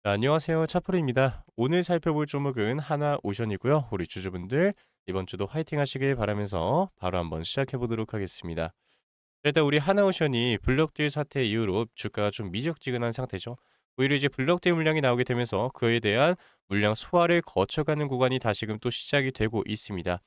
자, 안녕하세요. 차프로입니다. 오늘 살펴볼 종목은 하나오션이고요. 우리 주주분들 이번 주도 화이팅 하시길 바라면서 바로 한번 시작해 보도록 하겠습니다. 일단 우리 하나오션이 블록딜 사태 이후로 주가가 좀 미적지근한 상태죠. 오히려 이제 블록딜 물량이 나오게 되면서 그에 대한 물량 소화를 거쳐가는 구간이 다시금 또 시작이 되고 있습니다.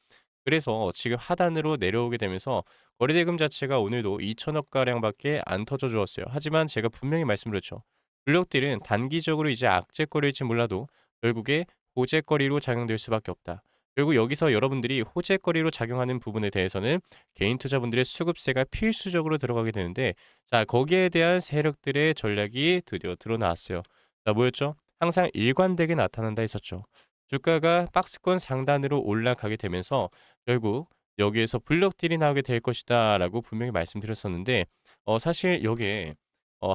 그래서 지금 하단으로 내려오게 되면서 거래대금 자체가 오늘도 2천억 가량밖에 안 터져 주었어요. 하지만 제가 분명히 말씀드렸죠. 블록딜은 단기적으로 이제 악재거리일지 몰라도 결국에 호재거리로 작용될 수밖에 없다. 결국 여기서 여러분들이 호재거리로 작용하는 부분에 대해서는 개인 투자분들의 수급세가 필수적으로 들어가게 되는데, 자, 거기에 대한 세력들의 전략이 드디어 드러나왔어요. 자, 뭐였죠? 항상 일관되게 나타난다 했었죠. 주가가 박스권 상단으로 올라가게 되면서 결국 여기에서 블록딜이 나오게 될 것이다라고 분명히 말씀드렸었는데, 사실 여기에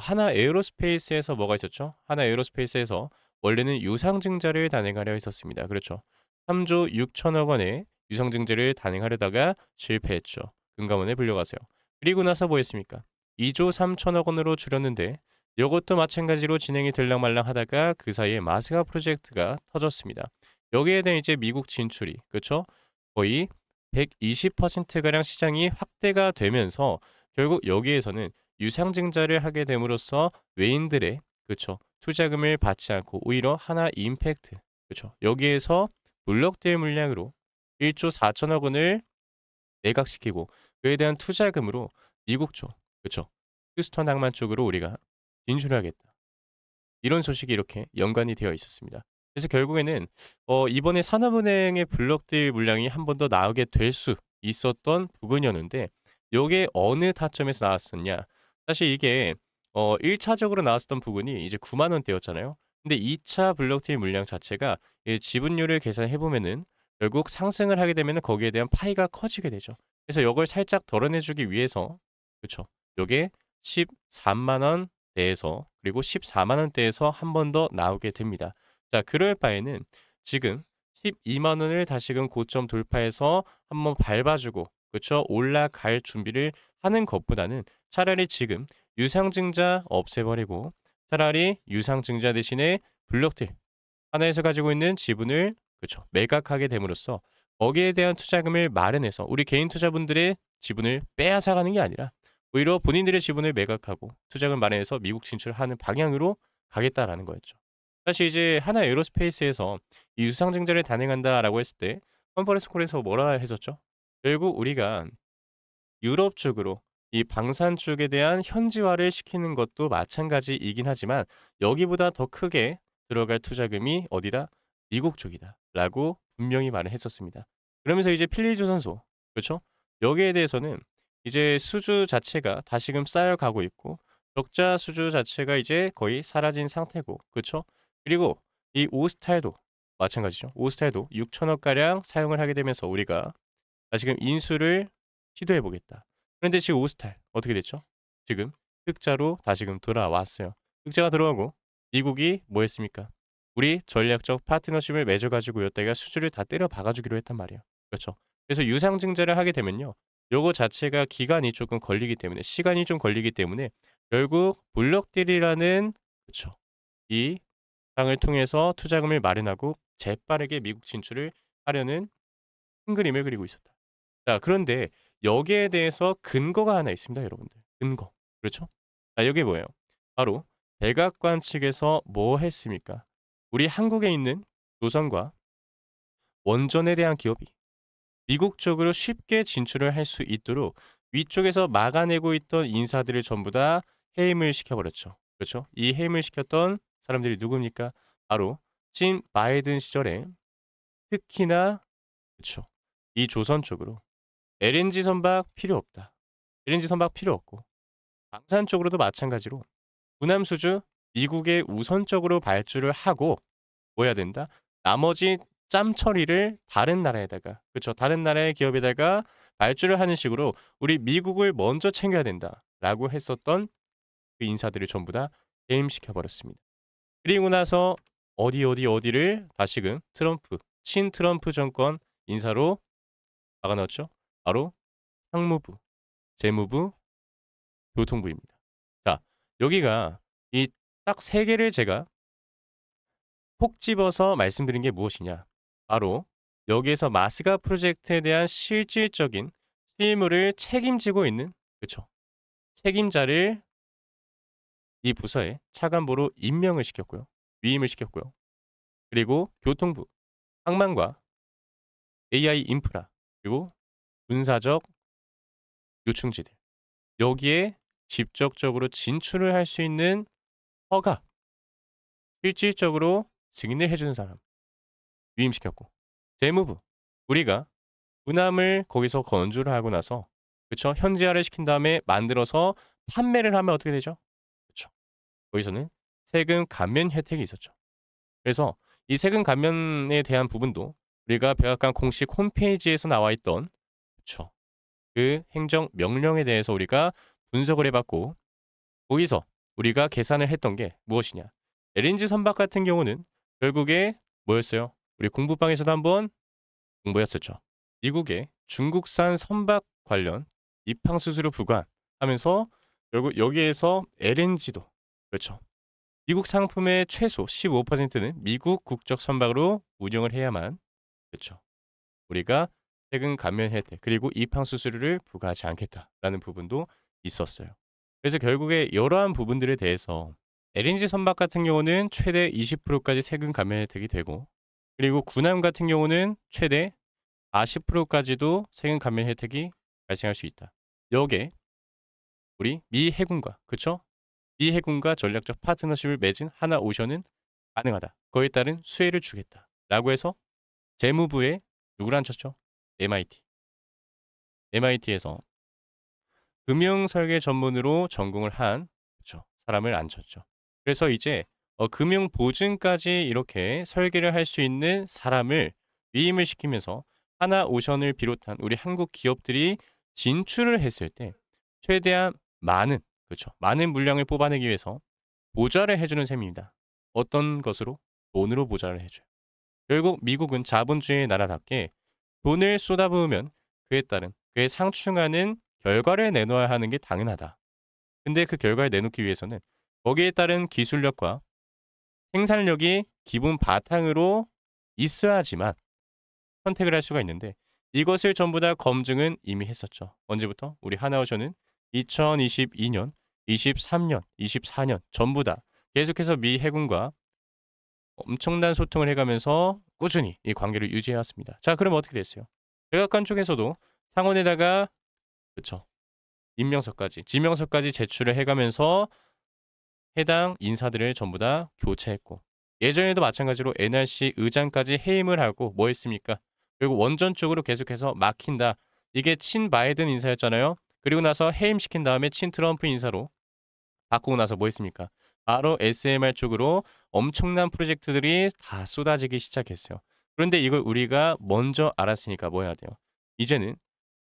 하나 에어로스페이스에서 뭐가 있었죠? 하나 에어로스페이스에서 원래는 유상증자를 단행하려 했었습니다. 그렇죠. 3조 6천억 원의 유상증자를 단행하려다가 실패했죠. 금감원에 불려가세요. 그리고 나서 뭐 했습니까? 2조 3천억 원으로 줄였는데 이것도 마찬가지로 진행이 될랑말랑 하다가 그 사이에 마스가 프로젝트가 터졌습니다. 여기에 대한 이제 미국 진출이, 그렇죠? 거의 120%가량 시장이 확대가 되면서 결국 여기에서는 유상증자를 하게 됨으로써 외인들의, 그쵸, 투자금을 받지 않고 오히려 하나 임팩트, 그쵸, 여기에서 블록딜 물량으로 1조 4천억 원을 매각시키고 그에 대한 투자금으로 미국 쪽, 그쵸, 휴스턴 항만 쪽으로 우리가 진출하겠다. 이런 소식이 이렇게 연관이 되어 있었습니다. 그래서 결국에는 이번에 산업은행의 블록딜 물량이 한 번 더 나오게 될 수 있었던 부분이었는데, 요게 어느 타점에서 나왔었냐. 사실 이게 1 차적으로 나왔었던 부분이 이제 9만 원대였잖아요. 근데 2차 블록딜 물량 자체가 이 지분율을 계산해 보면은 결국 상승을 하게 되면은 거기에 대한 파이가 커지게 되죠. 그래서 요걸 살짝 덜어내 주기 위해서, 그쵸, 요게 13만 원대에서 그리고 14만 원대에서 한 번 더 나오게 됩니다. 자, 그럴 바에는 지금 12만 원을 다시금 고점 돌파해서 한번 밟아 주고, 그쵸, 올라갈 준비를 하는 것보다는 차라리 지금 유상증자 없애버리고 차라리 유상증자 대신에 블록딜 하나에서 가지고 있는 지분을, 그쵸, 매각하게 됨으로써 거기에 대한 투자금을 마련해서 우리 개인 투자분들의 지분을 빼앗아가는 게 아니라 오히려 본인들의 지분을 매각하고 투자금 마련해서 미국 진출하는 방향으로 가겠다라는 거였죠. 사실 이제 하나 에어로스페이스에서 이 유상증자를 단행한다라고 했을 때 컨퍼런스 콜에서 뭐라 했었죠? 결국 우리가 유럽 쪽으로 이 방산 쪽에 대한 현지화를 시키는 것도 마찬가지이긴 하지만 여기보다 더 크게 들어갈 투자금이 어디다? 미국 쪽이다라고 분명히 말을 했었습니다. 그러면서 이제 필리조선소, 그렇죠? 여기에 대해서는 이제 수주 자체가 다시금 쌓여가고 있고 적자 수주 자체가 이제 거의 사라진 상태고, 그렇죠? 그리고 이 오스탈도 마찬가지죠. 오스탈도 6천억 가량 사용을 하게 되면서 우리가 다시금 인수를 시도해 보겠다. 그런데 지금 오스탈 어떻게 됐죠? 지금 흑자로 다시금 돌아왔어요. 흑자가 들어가고 미국이 뭐 했습니까? 우리 전략적 파트너십을 맺어 가지고 여기다가 수주를 다 때려 박아 주기로 했단 말이에요. 그렇죠. 그래서 유상증자를 하게 되면요, 요거 자체가 기간이 조금 걸리기 때문에, 시간이 좀 걸리기 때문에 결국 블록딜이라는, 그쵸, 이 상을 통해서 투자금을 마련하고 재빠르게 미국 진출을 하려는 큰 그림을 그리고 있었다. 자, 그런데 여기에 대해서 근거가 하나 있습니다, 여러분들. 근거. 그렇죠? 자, 이게 뭐예요? 바로 백악관 측에서 뭐 했습니까? 우리 한국에 있는 조선과 원전에 대한 기업이 미국 쪽으로 쉽게 진출을 할 수 있도록 위쪽에서 막아내고 있던 인사들을 전부 다 해임을 시켜버렸죠. 그렇죠? 이 해임을 시켰던 사람들이 누굽니까? 바로 친 바이든 시절에 특히나, 그렇죠, 이 조선 쪽으로 LNG 선박 필요 없다. LNG 선박 필요 없고 방산 쪽으로도 마찬가지로 군함 수주 미국에 우선적으로 발주를 하고 뭐 해야 된다? 나머지 짬 처리를 다른 나라에다가, 그쵸, 다른 나라의 기업에다가 발주를 하는 식으로 우리 미국을 먼저 챙겨야 된다라고 했었던 그 인사들을 전부 다 해임시켜 버렸습니다. 그리고 나서 어디를 다시금 트럼프, 친트럼프 정권 인사로 막아 넣었죠. 바로 상무부, 재무부, 교통부입니다. 자, 여기가 이 딱 세 개를 제가 콕 집어서 말씀드린 게 무엇이냐? 바로 여기에서 마스가 프로젝트에 대한 실질적인 실무를 책임지고 있는, 그쵸, 책임자를 이 부서에 차관보로 임명을 시켰고요. 위임을 시켰고요. 그리고 교통부, 항만과 AI 인프라, 그리고 군사적 요충지들, 여기에 직접적으로 진출을 할 수 있는 허가, 실질적으로 승인을 해 주는 사람 위임시켰고, 재무부, 우리가 군함을 거기서 건조를 하고 나서, 그쵸, 현지화를 시킨 다음에 만들어서 판매를 하면 어떻게 되죠? 그쵸. 거기서는 세금 감면 혜택이 있었죠. 그래서 이 세금 감면에 대한 부분도 우리가 백악관 공식 홈페이지에서 나와 있던, 그쵸, 그 행정 명령에 대해서 우리가 분석을 해 봤고, 거기서 우리가 계산을 했던 게 무엇이냐? LNG 선박 같은 경우는 결국에 뭐였어요? 우리 공부방에서도 한번 공부했었죠. 미국의 중국산 선박 관련 입항 수수료 부과하면서 결국 여기에서 LNG도, 그렇죠, 미국 상품의 최소 15%는 미국 국적 선박으로 운영을 해야만, 그렇죠, 우리가 세금 감면 혜택 그리고 입항 수수료를 부과하지 않겠다라는 부분도 있었어요. 그래서 결국에 이러한 부분들에 대해서 LNG 선박 같은 경우는 최대 20%까지 세금 감면 혜택이 되고, 그리고 군함 같은 경우는 최대 40%까지도 세금 감면 혜택이 발생할 수 있다. 여기에 우리 미 해군과, 그쵸, 미 해군과 전략적 파트너십을 맺은 하나오션은 가능하다. 거기에 따른 수혜를 주겠다라고 해서 재무부에 누구를 앉혔죠? MIT. MIT에서 금융 설계 전문으로 전공을 한, 그쵸, 사람을 앉혔죠. 그래서 이제 금융 보증까지 이렇게 설계를 할 수 있는 사람을 위임을 시키면서 하나오션을 비롯한 우리 한국 기업들이 진출을 했을 때 최대한 많은, 그렇죠, 많은 물량을 뽑아내기 위해서 보좌를 해주는 셈입니다. 어떤 것으로? 돈으로 보좌를 해줘요. 결국 미국은 자본주의 나라답게 돈을 쏟아부으면 그에 따른, 그에 상충하는 결과를 내놓아야 하는 게 당연하다. 근데 그 결과를 내놓기 위해서는 거기에 따른 기술력과 생산력이 기본 바탕으로 있어야지만 선택을 할 수가 있는데, 이것을 전부 다 검증은 이미 했었죠. 언제부터? 우리 하나오션은 2022년, 23년, 24년 전부 다 계속해서 미 해군과 엄청난 소통을 해가면서 꾸준히 이 관계를 유지해 왔습니다. 자, 그럼 어떻게 됐어요? 백악관 쪽에서도 상원에다가, 그쵸, 임명서까지, 지명서까지 제출을 해가면서 해당 인사들을 전부 다 교체했고, 예전에도 마찬가지로 NRC 의장까지 해임을 하고 뭐 했습니까? 그리고 원전 쪽으로 계속해서 막힌다. 이게 친 바이든 인사였잖아요. 그리고 나서 해임시킨 다음에 친 트럼프 인사로 바꾸고 나서 뭐 했습니까? 바로 SMR 쪽으로 엄청난 프로젝트들이 다 쏟아지기 시작했어요. 그런데 이걸 우리가 먼저 알았으니까 뭐 해야 돼요? 이제는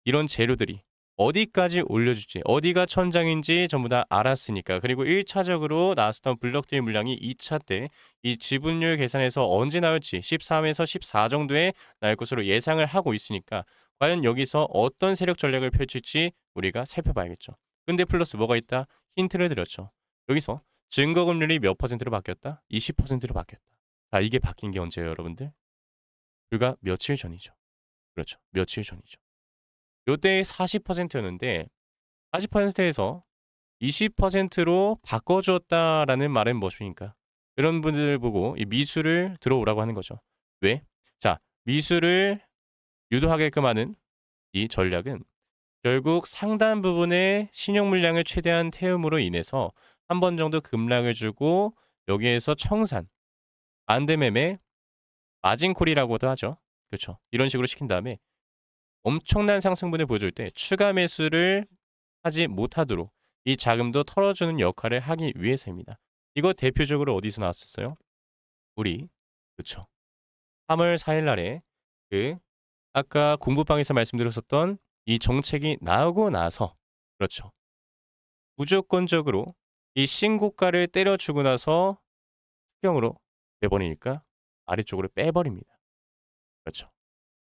이런 재료들이 어디까지 올려줄지, 어디가 천장인지 전부 다 알았으니까, 그리고 1차적으로 나왔던 블록딜 물량이 2차 때 이 지분율 계산에서 언제 나올지 13에서 14 정도에 나올 것으로 예상을 하고 있으니까 과연 여기서 어떤 세력 전략을 펼칠지 우리가 살펴봐야겠죠. 근데 플러스 뭐가 있다? 힌트를 드렸죠. 여기서 증거금률이 몇 퍼센트로 바뀌었다? 20%로 바뀌었다. 자, 이게 바뀐 게 언제예요, 여러분들? 불과 며칠 전이죠. 그렇죠. 며칠 전이죠. 요때 40%였는데 40%에서 20%로 바꿔주었다라는 말은 무엇입니까? 이런 분들 보고 이 미수를 들어오라고 하는 거죠. 왜? 자, 미수를 유도하게끔 하는 이 전략은 결국 상단 부분에 신용 물량을 최대한 태움으로 인해서 한 번 정도 급락을 주고 여기에서 청산, 반대매매, 마진콜이라고도 하죠. 그렇죠. 이런 식으로 시킨 다음에 엄청난 상승분을 보여줄 때 추가 매수를 하지 못하도록 이 자금도 털어주는 역할을 하기 위해서입니다. 이거 대표적으로 어디서 나왔었어요? 우리, 그쵸, 3월 4일 날에 그 아까 공부방에서 말씀드렸었던 이 정책이 나오고 나서, 그렇죠, 무조건적으로 이 신고가를 때려주고 나서 수경으로 내버리니까 아래쪽으로 빼버립니다. 그렇죠.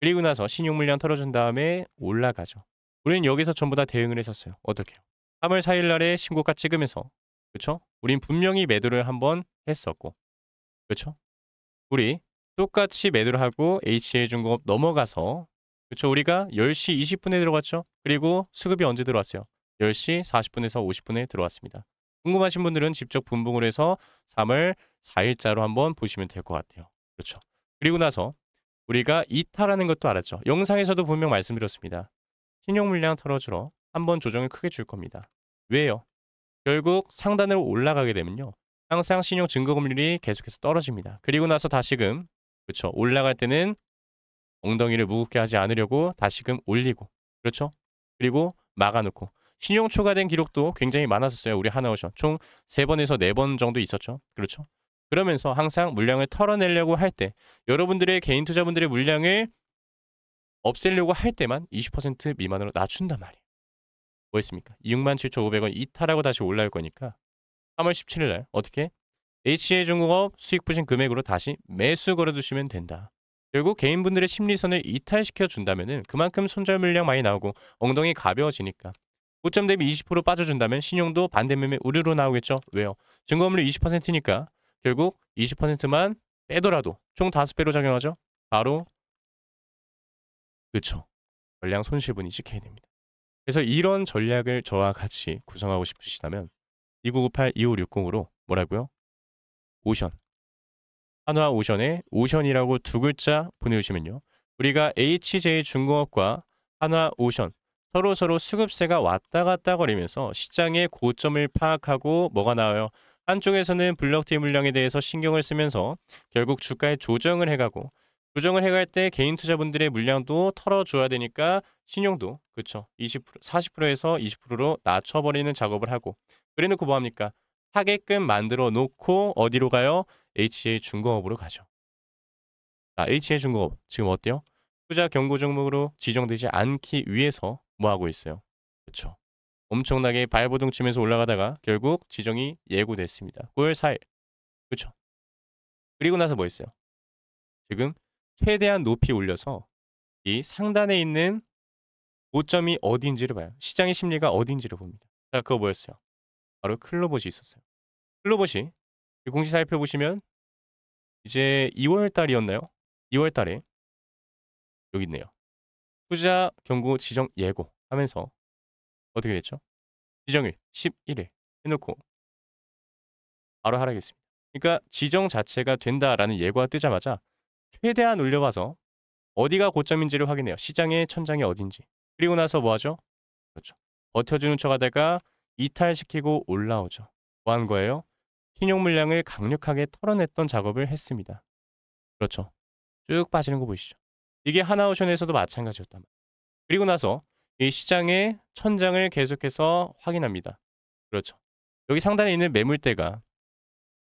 그리고 나서 신용 물량 털어준 다음에 올라가죠. 우리는 여기서 전부 다 대응을 했었어요. 어떻게요? 3월 4일 날에 신고가 찍으면서, 그쵸? 우린 분명히 매도를 한번 했었고, 그쵸? 우리 똑같이 매도를 하고 HA중공업 넘어가서 그쵸. 우리가 10시 20분에 들어갔죠. 그리고 수급이 언제 들어왔어요? 10시 40분에서 50분에 들어왔습니다. 궁금하신 분들은 직접 분봉을 해서 3월 4일자로 한번 보시면 될 것 같아요. 그렇죠. 그리고 나서 우리가 이탈하는 것도 알았죠. 영상에서도 분명 말씀드렸습니다. 신용 물량 털어주러 한번 조정을 크게 줄 겁니다. 왜요? 결국 상단으로 올라가게 되면요. 항상 신용 증거금률이 계속해서 떨어집니다. 그리고 나서 다시금 그쵸. 올라갈 때는 엉덩이를 무겁게 하지 않으려고 다시금 올리고 그렇죠. 그리고 막아놓고 신용 초과된 기록도 굉장히 많았었어요. 우리 하나오션 총 3번에서 4번 정도 있었죠. 그렇죠. 그러면서 항상 물량을 털어내려고 할 때 여러분들의 개인 투자분들의 물량을 없애려고 할 때만 20% 미만으로 낮춘단 말이에요. 뭐였습니까? 67,500원 이탈하고 다시 올라올 거니까 3월 17일 날 어떻게? HA중공업 수익 부신 금액으로 다시 매수 걸어두시면 된다. 결국 개인분들의 심리선을 이탈시켜 준다면은 그만큼 손절 물량 많이 나오고 엉덩이 가벼워지니까 고점 대비 20% 빠져준다면 신용도 반대매매 우르르 나오겠죠. 왜요? 증거금리 20%니까 결국 20%만 빼더라도 총 5배로 작용하죠. 바로 그쵸. 전량 손실분이 찍혀야 됩니다. 그래서 이런 전략을 저와 같이 구성하고 싶으시다면 2998-2560으로 뭐라고요? 오션. 한화 오션에 오션이라고 2글자 보내주시면요. 우리가 HJ중공업과 한화 오션 서로 수급세가 왔다 갔다 거리면서 시장의 고점을 파악하고 뭐가 나와요? 한쪽에서는 블록티 물량에 대해서 신경을 쓰면서 결국 주가에 조정을 해가고 조정을 해갈 때 개인 투자분들의 물량도 털어줘야 되니까 신용도 그쵸 20% 40%에서 20%로 낮춰버리는 작업을 하고 그래놓고 뭐합니까? 하게끔 만들어 놓고 어디로 가요? HA중공업으로 가죠. 자, HA중공업 지금 어때요? 투자 경고 종목으로 지정되지 않기 위해서 뭐 하고 있어요? 그쵸. 엄청나게 발버둥 치면서 올라가다가 결국 지정이 예고됐습니다. 9월 4일. 그쵸. 그리고 나서 뭐 했어요? 지금 최대한 높이 올려서 이 상단에 있는 고점이 어디인지를 봐요. 시장의 심리가 어디인지를 봅니다. 자, 그거 뭐였어요? 바로 클로봇이 있었어요. 클로봇이 공시 살펴보시면 이제 2월 달이었나요? 2월 달에 여기 있네요. 투자 경고 지정 예고 하면서 어떻게 됐죠? 지정일 11일 해놓고 바로 하락했습니다. 그러니까 지정 자체가 된다라는 예고가 뜨자마자 최대한 올려봐서 어디가 고점인지를 확인해요. 시장의 천장이 어딘지. 그리고 나서 뭐 하죠? 그렇죠. 버텨주는 척 하다가 이탈시키고 올라오죠. 뭐 한 거예요? 신용 물량을 강력하게 털어냈던 작업을 했습니다. 그렇죠. 쭉 빠지는 거 보이시죠? 이게 하나오션에서도 마찬가지였단 말이에요. 그리고 나서 이 시장의 천장을 계속해서 확인합니다. 그렇죠. 여기 상단에 있는 매물대가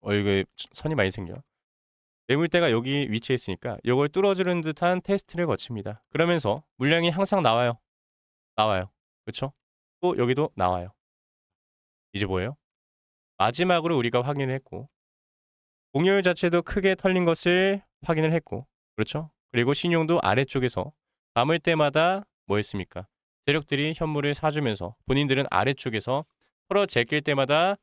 이게 선이 많이 생겨. 매물대가 여기 위치해 있으니까 이걸 뚫어주는 듯한 테스트를 거칩니다. 그러면서 물량이 항상 나와요. 나와요. 그렇죠? 또 여기도 나와요. 이제 뭐예요? 마지막으로 우리가 확인을 했고 공여율 자체도 크게 털린 것을 확인을 했고 그렇죠? 그리고 신용도 아래쪽에서 남을 때마다 뭐 했습니까? 세력들이 현물을 사주면서 본인들은 아래쪽에서 털어 제낄 때마다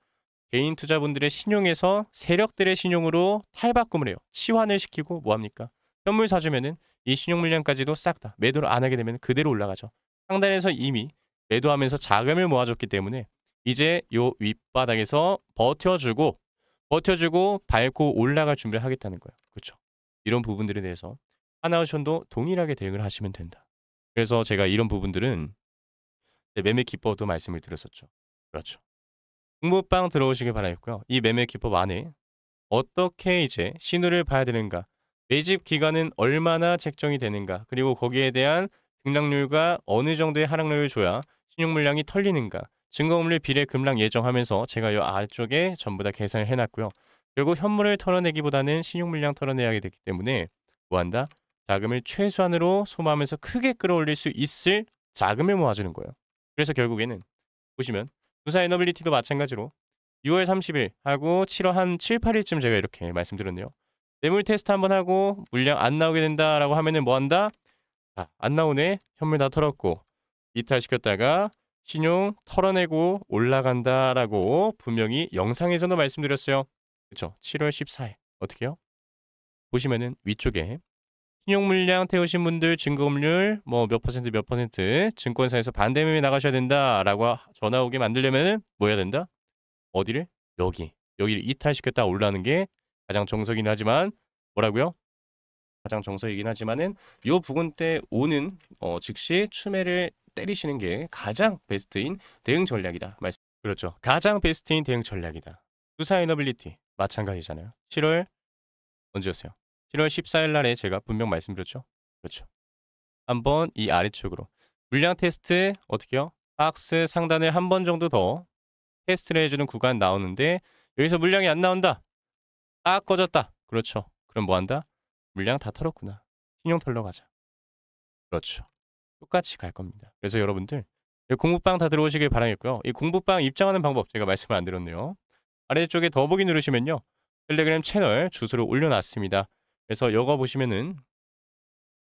개인 투자분들의 신용에서 세력들의 신용으로 탈바꿈을 해요. 치환을 시키고 뭐합니까? 현물 사주면은 이 신용 물량까지도 싹 다 매도를 안 하게 되면 그대로 올라가죠. 상단에서 이미 매도하면서 자금을 모아줬기 때문에 이제 요 윗바닥에서 버텨주고 밟고 올라갈 준비를 하겠다는 거예요. 그렇죠? 이런 부분들에 대해서 하나오션도 동일하게 대응을 하시면 된다. 그래서 제가 이런 부분들은 매매 기법도 말씀을 드렸었죠. 그렇죠. 공부방 들어오시길 바라겠고요. 이 매매 기법 안에 어떻게 이제 신호를 봐야 되는가, 매집 기간은 얼마나 책정이 되는가, 그리고 거기에 대한 등락률과 어느 정도의 하락률을 줘야 신용 물량이 털리는가, 증거금리 비례 급락 예정하면서 제가 이 아래쪽에 전부 다 계산을 해놨고요. 결국 현물을 털어내기보다는 신용 물량 털어내야 되기 때문에 뭐한다? 자금을 최소한으로 소모하면서 크게 끌어올릴 수 있을 자금을 모아주는 거예요. 그래서 결국에는 보시면 두사 에너빌리티도 마찬가지로 6월 30일 하고 7월 한 7, 8일쯤 제가 이렇게 말씀드렸네요. 매물 테스트 한번 하고 물량 안 나오게 된다라고 하면은 뭐 한다? 자, 안 나오네. 현물 다 털었고 이탈시켰다가 신용 털어내고 올라간다라고 분명히 영상에서도 말씀드렸어요. 그렇죠? 7월 14일 어떻게요? 보시면은 위쪽에 신용 물량 태우신 분들 증거금률 뭐 몇 퍼센트 몇 퍼센트 증권사에서 반대 매매 나가셔야 된다라고 전화 오게 만들려면은 뭐 해야 된다? 어디를? 여기를 이탈시켰다 올라가는 게 가장 정석이긴 하지만 뭐라고요? 가장 정석이긴 하지만은 요 부분 때 오는 즉시 추매를 때리시는 게 가장 베스트인 대응 전략이다. 그렇죠. 가장 베스트인 대응 전략이다. 투사이너빌리티 마찬가지잖아요. 7월 언제였어요? 7월 14일 날에 제가 분명 말씀드렸죠. 그렇죠. 한번 이 아래쪽으로 물량 테스트 어떻게요? 박스 상단을 한 번 정도 더 테스트를 해주는 구간 나오는데 여기서 물량이 안 나온다. 딱 꺼졌다. 그렇죠. 그럼 뭐 한다? 물량 다 털었구나. 신용 털러 가자. 그렇죠. 똑같이 갈 겁니다. 그래서 여러분들 공부방 다 들어오시길 바라겠고요. 이 공부방 입장하는 방법 제가 말씀을 안 드렸네요. 아래쪽에 더보기 누르시면요. 텔레그램 채널 주소를 올려놨습니다. 그래서 이거 보시면은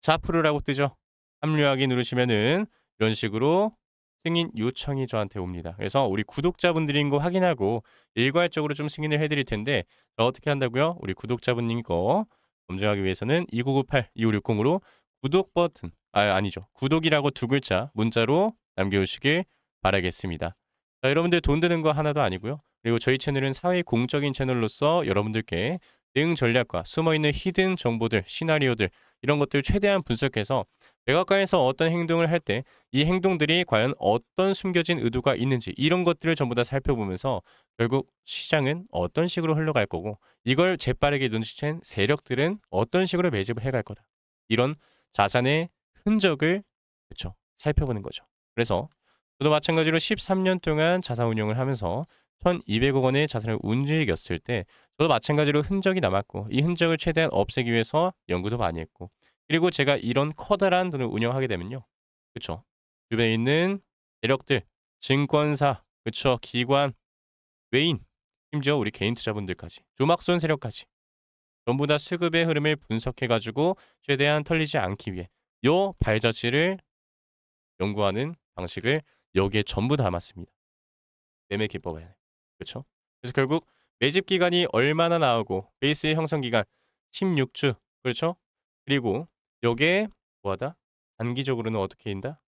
자프르라고 뜨죠. 합류하기 누르시면은 이런 식으로 승인 요청이 저한테 옵니다. 그래서 우리 구독자분들인 거 확인하고 일괄적으로 좀 승인을 해드릴 텐데 어떻게 한다고요? 우리 구독자분님 거 검증하기 위해서는 2998-2560으로 구독 버튼 아니죠. 구독이라고 두 글자 문자로 남겨주시길 바라겠습니다. 자, 여러분들 돈 드는 거 하나도 아니고요. 그리고 저희 채널은 사회 공적인 채널로서 여러분들께 대응 전략과 숨어있는 히든 정보들, 시나리오들 이런 것들 최대한 분석해서 백악관에서 어떤 행동을 할 때 이 행동들이 과연 어떤 숨겨진 의도가 있는지 이런 것들을 전부 다 살펴보면서 결국 시장은 어떤 식으로 흘러갈 거고 이걸 재빠르게 눈치챈 세력들은 어떤 식으로 매집을 해갈 거다. 이런 자산의 흔적을 그쵸 살펴보는 거죠. 그래서 저도 마찬가지로 13년 동안 자산 운용을 하면서 1,200억 원의 자산을 움직였을 때 저도 마찬가지로 흔적이 남았고 이 흔적을 최대한 없애기 위해서 연구도 많이 했고 그리고 제가 이런 커다란 돈을 운영하게 되면요. 그쵸. 주변에 있는 세력들, 증권사, 그쵸. 기관, 외인, 심지어 우리 개인 투자분들까지, 조막손 세력까지 전부 다 수급의 흐름을 분석해가지고 최대한 털리지 않기 위해 요 발자취를 연구하는 방식을 여기에 전부 담았습니다. 매매 기법에. 그쵸? 그래서 결국 매집 기간이 얼마나 나오고 베이스의 형성 기간 16주. 그렇죠? 그리고 요게 뭐하다? 단기적으로는 어떻게 인다?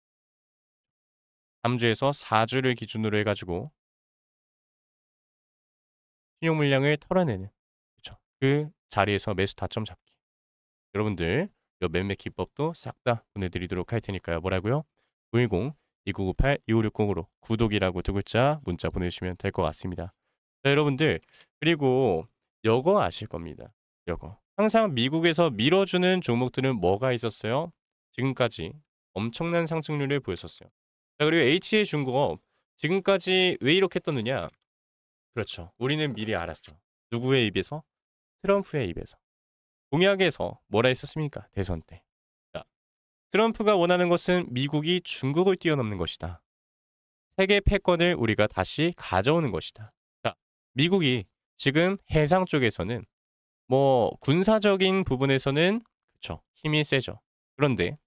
3주에서 4주를 기준으로 해가지고 신용 물량을 털어내는 그쵸? 그 자리에서 매수 타점 잡기. 여러분들 요 매매 기법도 싹 다 보내드리도록 할 테니까요. 뭐라고요? 010-2998-2560으로 구독이라고 두 글자 문자 보내주시면 될 것 같습니다. 자, 여러분들 그리고 요거 아실 겁니다. 요거 항상 미국에서 밀어주는 종목들은 뭐가 있었어요? 지금까지 엄청난 상승률을 보였었어요. 자, 그리고 HA중공업 지금까지 왜 이렇게 떴느냐? 그렇죠. 우리는 미리 알았죠. 누구의 입에서? 트럼프의 입에서. 공약에서 뭐라 했었습니까? 대선 때. 자, 트럼프가 원하는 것은 미국이 중국을 뛰어넘는 것이다. 세계 패권을 우리가 다시 가져오는 것이다. 자, 미국이 지금 해상 쪽에서는 뭐 군사적인 부분에서는 그쵸 힘이 세죠. 그런데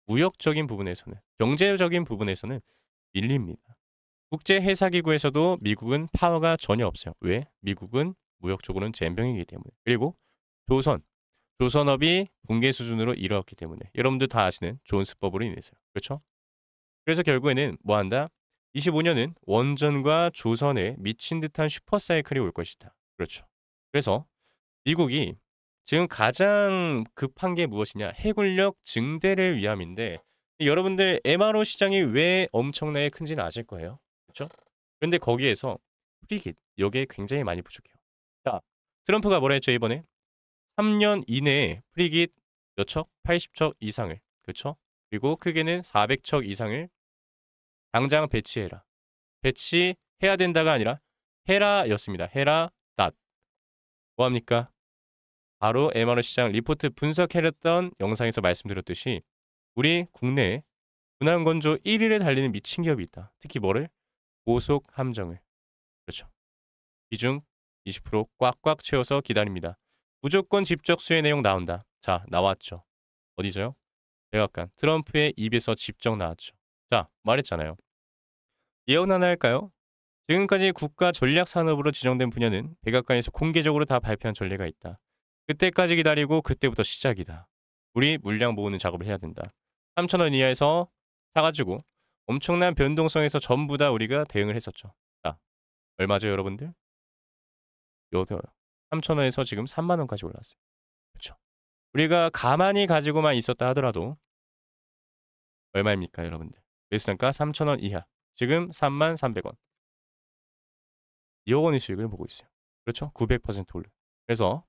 무역적인 부분에서는 경제적인 부분에서는 밀립니다. 국제해사기구에서도 미국은 파워가 전혀 없어요. 왜? 미국은 무역적으로는 젬병이기 때문에. 그리고 조선업이 붕괴 수준으로 이르렀기 때문에 여러분들 다 아시는 존스법으로 인해서요. 그렇죠? 그래서 결국에는 뭐 한다? 25년은 원전과 조선에 미친 듯한 슈퍼사이클이 올 것이다. 그렇죠. 그래서 미국이 지금 가장 급한 게 무엇이냐? 해군력 증대를 위함인데 여러분들 MRO 시장이 왜 엄청나게 큰지는 아실 거예요. 그렇죠? 그런데 거기에서 프리깃 이게 굉장히 많이 부족해요. 자, 트럼프가 뭐라 했죠 이번에? 3년 이내에 프리깃 몇 척? 80척 이상을 그렇죠? 그리고 크게는 400척 이상을 당장 배치해라. 배치해야 된다가 아니라 해라였습니다. 해라 닷. 뭐합니까? 바로 MRO 시장 리포트 분석해냈던 영상에서 말씀드렸듯이 우리 국내에 분할건조 1위를 달리는 미친 기업이 있다. 특히 뭐를? 고속 함정을. 그렇죠. 비중 20% 꽉꽉 채워서 기다립니다. 무조건 집적 수혜 내용 나온다. 자, 나왔죠. 어디서요? 백악관. 트럼프의 입에서 집적 나왔죠. 자, 말했잖아요. 예언 하나 할까요? 지금까지 국가 전략 산업으로 지정된 분야는 백악관에서 공개적으로 다 발표한 전례가 있다. 그때까지 기다리고 그때부터 시작이다. 우리 물량 모으는 작업을 해야 된다. 3,000원 이하에서 사가지고 엄청난 변동성에서 전부 다 우리가 대응을 했었죠. 자, 얼마죠, 여러분들? 요 3,000원에서 지금 3만 원까지 올랐어요. 그렇죠? 우리가 가만히 가지고만 있었다 하더라도 얼마입니까, 여러분들? 매수단가 3,000원 이하. 지금 33,300원. 2억 원의 수익을 보고 있어요. 그렇죠? 900% 올려. 그래서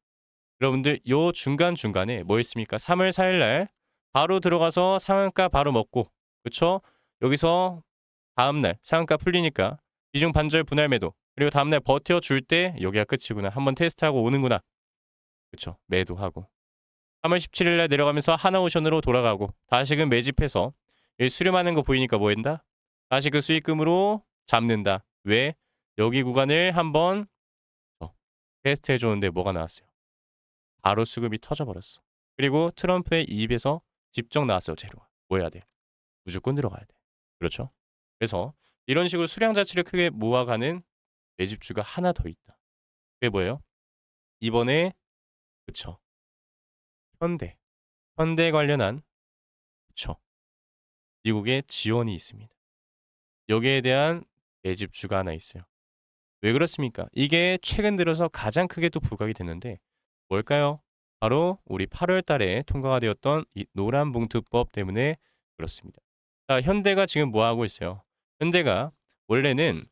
여러분들 요 중간중간에 뭐 있습니까? 3월 4일 날 바로 들어가서 상한가 바로 먹고, 그쵸? 여기서 다음날 상한가 풀리니까 비중 반절 분할 매도, 그리고 다음날 버텨줄 때 여기가 끝이구나, 한번 테스트하고 오는구나, 그쵸? 매도하고 3월 17일 날 내려가면서 하나오션으로 돌아가고 다시금 매집해서 수렴하는 거 보이니까 뭐 한다? 다시 그 수익금으로 잡는다. 왜? 여기 구간을 한번 테스트 해줬는데 뭐가 나왔어요? 바로 수급이 터져버렸어. 그리고 트럼프의 입에서 집정 나왔어요. 재료가. 뭐 해야 돼? 무조건 들어가야 돼. 그렇죠? 그래서 이런 식으로 수량 자체를 크게 모아가는 매집주가 하나 더 있다. 그게 뭐예요? 이번에 그쵸. 현대. 현대 관련한 그쵸. 미국의 지원이 있습니다. 여기에 대한 매집주가 하나 있어요. 왜 그렇습니까? 이게 최근 들어서 가장 크게 또 부각이 됐는데 뭘까요? 바로 우리 8월 달에 통과가 되었던 이 노란봉투법 때문에 그렇습니다. 자, 현대가 지금 뭐 하고 있어요? 현대가 원래는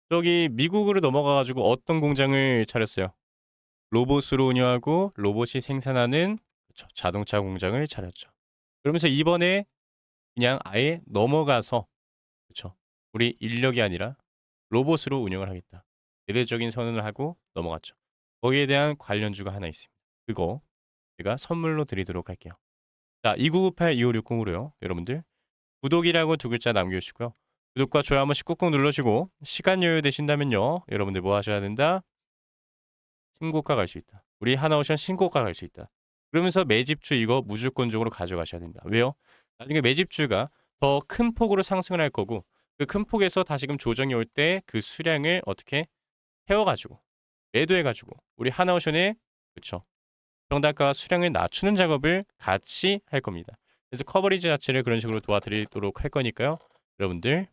저기 미국으로 넘어가 가지고 어떤 공장을 차렸어요? 로봇으로 운영하고 로봇이 생산하는 그쵸, 자동차 공장을 차렸죠. 그러면서 이번에 그냥 아예 넘어가서 그쵸, 우리 인력이 아니라 로봇으로 운영을 하겠다. 대대적인 선언을 하고 넘어갔죠. 거기에 대한 관련주가 하나 있습니다. 그거 제가 선물로 드리도록 할게요. 자, 2998-2560으로요. 여러분들 구독이라고 두 글자 남겨주시고요. 구독과 좋아요 한 번씩 꾹꾹 눌러주시고 시간 여유 되신다면요. 여러분들 뭐 하셔야 된다? 신고가 갈 수 있다. 우리 하나오션 신고가 갈 수 있다. 그러면서 매집주 이거 무조건적으로 가져가셔야 된다. 왜요? 나중에 매집주가 더 큰 폭으로 상승을 할 거고 그 큰 폭에서 다시금 조정이 올 때 그 수량을 어떻게 태워가지고 매도해가지고 우리 하나오션의 그쵸 평단가 수량을 낮추는 작업을 같이 할 겁니다. 그래서 커버리지 자체를 그런 식으로 도와드리도록 할 거니까요. 여러분들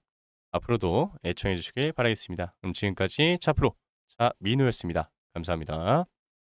앞으로도 애청해 주시길 바라겠습니다. 그럼 지금까지 차프로 차민우였습니다. 감사합니다.